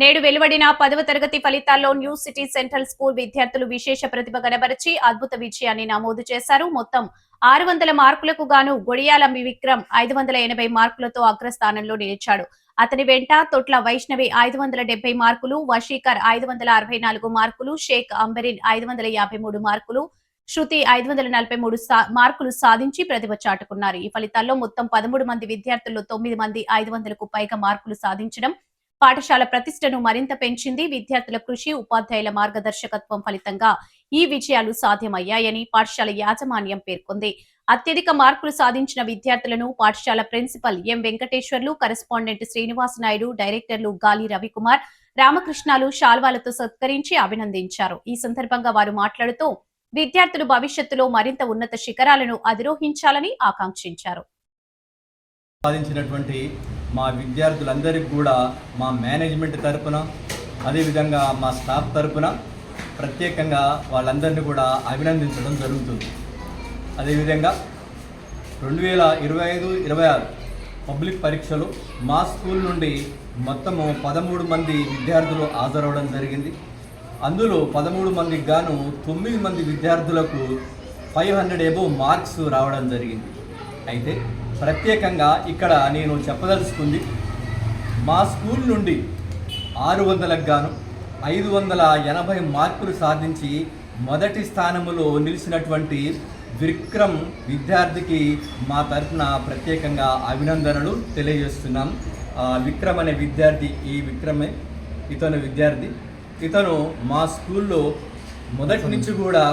నేడు వెలువడిన 10వ తరగతి ఫలితాల్లో న్యూ సిటీ సెంట్రల్ స్కూల్ విద్యార్థులు విశేష ప్రతిభ కనబరిచి అద్భుత విజయాన్ని నమోదు చేశారు. మొత్తం 600 మార్కులకు గాను గొడియాల విక్రమ్ 580 మార్కులతో అగ్రస్థానంలో నిలిచాడు. అతని వెంట తొట్ల వైష్ణవి 570 మార్కులు, వశీకర్ 564 మార్కులు, షేక్ అంబరీన్ 553 మార్కులు, శృతి 543 మార్కులు సాధించి ప్రతిభ చాటుకున్నారు. ఈ ఫలితాల్లో మొత్తం 13 మంది విద్యార్థుల్లో 9 మంది 500కు పైగా మార్కులు సాధించడం పాఠశాల ప్రతిష్టను మరింత పెంచింది. విద్యార్థుల కృషి, ఉపాధ్యాయుల మార్గదర్శకత్వం ఫలితంగా ఈ విజయాలు సాధ్యమయ్యాయని పాఠశాల యాజమాన్యం పేర్కొంది. అత్యధిక మార్కులు సాధించిన విద్యార్థులను పాఠశాల principal M Venkateswarlu, correspondent Srinivas Naidu, డైరెక్టర్లు గాలి రవికుమార్, రామకృష్ణాలు శాల్వాలతో సత్కరించి అభినందించారు. ఈ సందర్భంగా వారు మాట్లాడుతూ విద్యార్థులు భవిష్యత్తులో మరింత ఉన్నత శిఖరాలను అధిరోహించాలని ఆకాంక్షించారు. సాధించినటువంటి మా విద్యార్థులందరికీ కూడా మా మేనేజ్మెంట్ తరపున, అదేవిధంగా మా స్టాఫ్ తరపున ప్రత్యేకంగా వాళ్ళందరినీ కూడా అభినందించడం జరుగుతుంది. అదేవిధంగా 2025-26 పబ్లిక్ పరీక్షలు మా స్కూల్ నుండి మొత్తము 13 మంది విద్యార్థులు హాజరవడం జరిగింది. అందులో 13 మందికి గాను 9 మంది విద్యార్థులకు 500 అబోవ్ మార్క్స్ రావడం జరిగింది. అయితే ప్రత్యేకంగా ఇక్కడ నేను చెప్పదలుచుకుంది, మా స్కూల్ నుండి 600కు గాను 580 మార్కులు సాధించి మొదటి స్థానంలో నిలిచినటువంటి విక్రమ్ విద్యార్థికి మా తరఫున ప్రత్యేకంగా అభినందనలు తెలియజేస్తున్నాం. విక్రమ్ అనే విద్యార్థి, ఈ విక్రమే ఇతను విద్యార్థి. ఇతను మా స్కూల్లో మొదటి నుంచి కూడా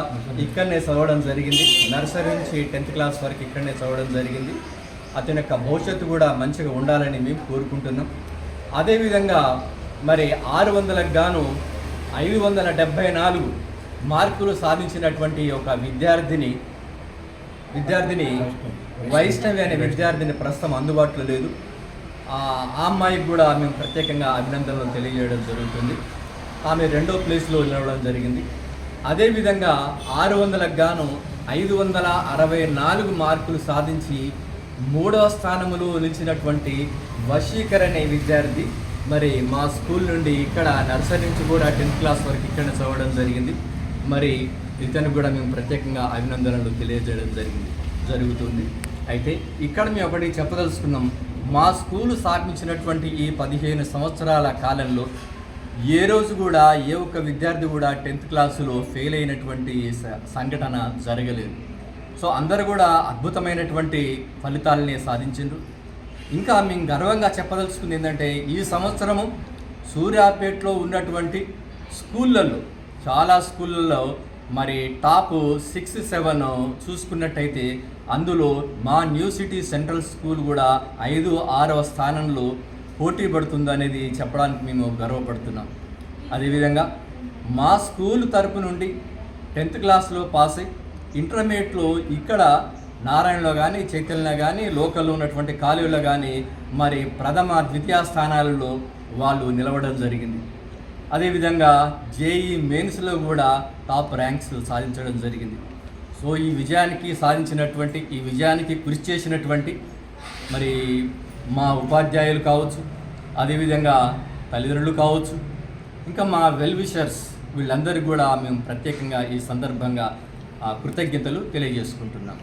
ఇక్కడనే చదవడం జరిగింది. నర్సరీ నుంచి 10th క్లాస్ వరకు ఇక్కడనే చదవడం జరిగింది. అతని యొక్క భవిష్యత్తు కూడా మంచిగా ఉండాలని మేము కోరుకుంటున్నాం. అదేవిధంగా మరి 600కు గాను 574 మార్కులు సాధించినటువంటి ఒక విద్యార్థిని వైష్ణవి అనే విద్యార్థిని ప్రస్తుతం అందుబాటులో లేదు. ఆ అమ్మాయికి కూడా మేము ప్రత్యేకంగా అభినందనలు తెలియజేయడం జరుగుతుంది. ఆమె 2వ ప్లేస్లో నిలవడం జరిగింది. అదేవిధంగా 600కు గాను 564 మార్కులు సాధించి 3వ స్థానంలో నిలిచినటువంటి వశీకర్ అనే విద్యార్థి మరి మా స్కూల్ నుండి ఇక్కడ నర్సరీ నుంచి కూడా 10th క్లాస్ వరకు ఇక్కడ చదవడం జరిగింది. మరి ఇతను కూడా మేము ప్రత్యేకంగా అభినందనలు తెలియజేయడం జరుగుతుంది. అయితే ఇక్కడ మేము ఒకటి చెప్పదలుచుకున్నాం, మా స్కూలు స్థాపించినటువంటి ఈ 15 సంవత్సరాల కాలంలో ఏ రోజు కూడా ఏ ఒక్క విద్యార్థి కూడా 10th క్లాసులో ఫెయిల్ అయినటువంటి సంఘటన జరగలేదు. సో అందరూ కూడా అద్భుతమైనటువంటి ఫలితాలని సాధించారు. ఇంకా మేము గర్వంగా చెప్పదలుచుకుంది ఏంటంటే, ఈ సంవత్సరము సూర్యాపేటలో ఉన్నటువంటి స్కూళ్ళల్లో చాలా స్కూళ్ళల్లో మరి టాప్ 6-7 చూసుకున్నట్టయితే అందులో మా న్యూ సిటీ సెంట్రల్ స్కూల్ కూడా 5-6వ స్థానంలో పోటీ పడుతుంది అనేది చెప్పడానికి మేము గర్వపడుతున్నాం. అదేవిధంగా మా స్కూల్ తరపు నుండి 10th క్లాస్లో పాస్ అయ్యి ఇంటర్మీడియట్లో ఇక్కడ నారాయణలో కానీ, చైతన్యలో కానీ, లోకల్లో ఉన్నటువంటి కాలేజీలో కానీ మరి ప్రథమ ద్వితీయ స్థానాలలో వాళ్ళు నిలవడం జరిగింది. అదేవిధంగా జేఈ మెయిన్స్లో కూడా టాప్ ర్యాంక్స్ సాధించడం జరిగింది. సో ఈ విజయానికి కృషి చేసినటువంటి మరి మా ఉపాధ్యాయులు కావచ్చు, అదేవిధంగా తల్లిదండ్రులు కావచ్చు, ఇంకా మా వెల్ విషర్స్ వీళ్ళందరికీ కూడా మేము ప్రత్యేకంగా ఈ సందర్భంగా కృతజ్ఞతలు తెలియజేసుకుంటున్నాం.